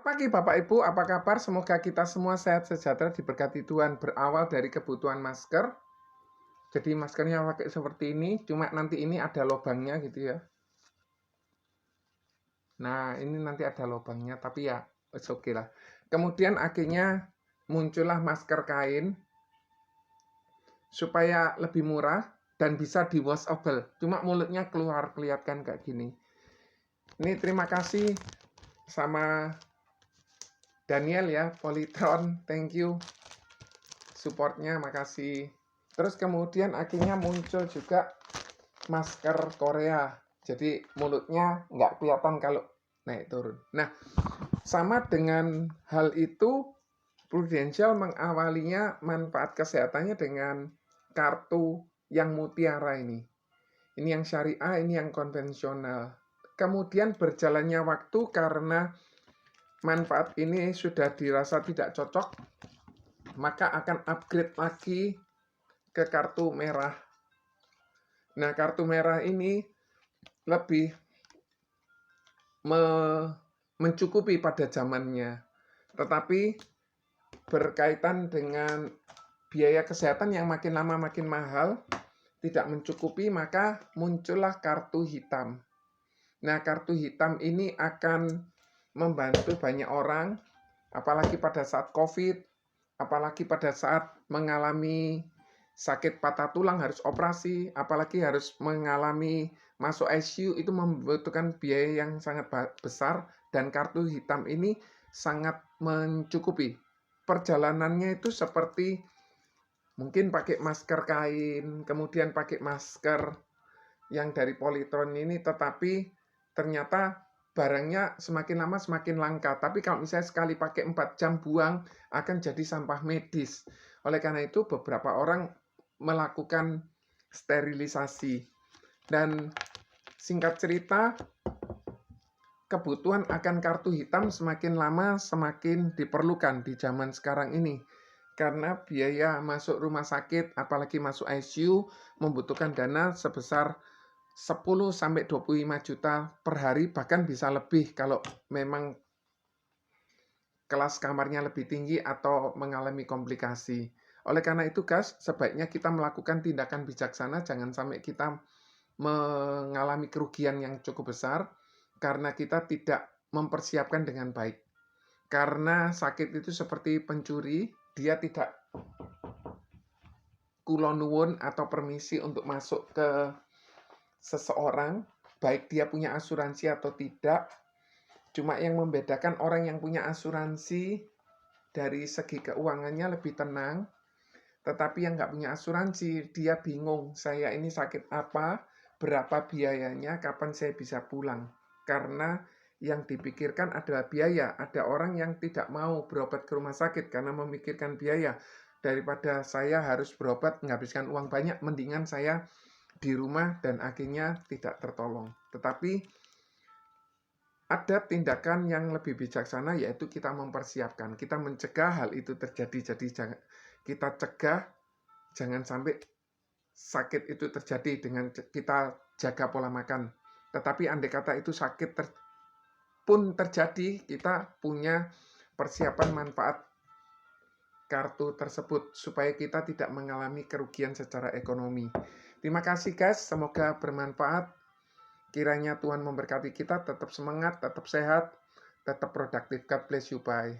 Selamat pagi Bapak Ibu, apa kabar? Semoga kita semua sehat sejahtera diberkati Tuhan. Berawal dari kebutuhan masker. Jadi maskernya pakai seperti ini, cuma nanti ini ada lubangnya gitu ya. Nah, ini nanti ada lubangnya, tapi ya it's okay lah. Kemudian akhirnya muncullah masker kain supaya lebih murah dan bisa di washable. Cuma mulutnya keluar kelihatan kayak gini. Ini terima kasih sama Daniel ya, Polytron, thank you supportnya, makasih. Terus kemudian akhirnya muncul juga masker Korea. Jadi mulutnya nggak kelihatan kalau naik turun. Nah, sama dengan hal itu, Prudential mengawalinya manfaat kesehatannya dengan kartu yang mutiara ini. Ini yang syariah, ini yang konvensional. Kemudian berjalannya waktu karena manfaat ini sudah dirasa tidak cocok, maka akan upgrade lagi ke kartu merah. Nah, kartu merah ini lebih mencukupi pada zamannya. Tetapi berkaitan dengan biaya kesehatan yang makin lama makin mahal, tidak mencukupi, maka muncullah kartu hitam. Nah, kartu hitam ini akan membantu banyak orang, apalagi pada saat COVID, apalagi pada saat mengalami sakit patah tulang harus operasi, apalagi harus mengalami masuk ICU, itu membutuhkan biaya yang sangat besar, dan kartu hitam ini sangat mencukupi. Perjalanannya itu seperti mungkin pakai masker kain, kemudian pakai masker yang dari Polytron ini, tetapi ternyata barangnya semakin lama semakin langka. Tapi kalau misalnya sekali pakai 4 jam buang, akan jadi sampah medis. Oleh karena itu beberapa orang melakukan sterilisasi. Dan singkat cerita, kebutuhan akan kartu hitam semakin lama semakin diperlukan di zaman sekarang ini. Karena biaya masuk rumah sakit, apalagi masuk ICU, membutuhkan dana sebesar 10-25 juta per hari, bahkan bisa lebih kalau memang kelas kamarnya lebih tinggi atau mengalami komplikasi. Oleh karena itu, guys, sebaiknya kita melakukan tindakan bijaksana, jangan sampai kita mengalami kerugian yang cukup besar karena kita tidak mempersiapkan dengan baik. Karena sakit itu seperti pencuri, dia tidak kulonuwun atau permisi untuk masuk ke seseorang, baik dia punya asuransi atau tidak. Cuma yang membedakan orang yang punya asuransi dari segi keuangannya lebih tenang, tetapi yang nggak punya asuransi, dia bingung, saya ini sakit apa, berapa biayanya, kapan saya bisa pulang. Karena yang dipikirkan adalah biaya. Ada orang yang tidak mau berobat ke rumah sakit karena memikirkan biaya. Daripada saya harus berobat, menghabiskan uang banyak, mendingan saya di rumah dan akhirnya tidak tertolong. Tetapi ada tindakan yang lebih bijaksana, yaitu kita mempersiapkan, kita mencegah hal itu terjadi. Jadi kita cegah, jangan sampai sakit itu terjadi dengan kita jaga pola makan. Tetapi andai kata itu sakit pun terjadi, kita punya persiapan manfaat kartu tersebut supaya kita tidak mengalami kerugian secara ekonomi. Terima kasih guys, semoga bermanfaat. Kiranya Tuhan memberkati kita, tetap semangat, tetap sehat, tetap produktif. God bless you, bye.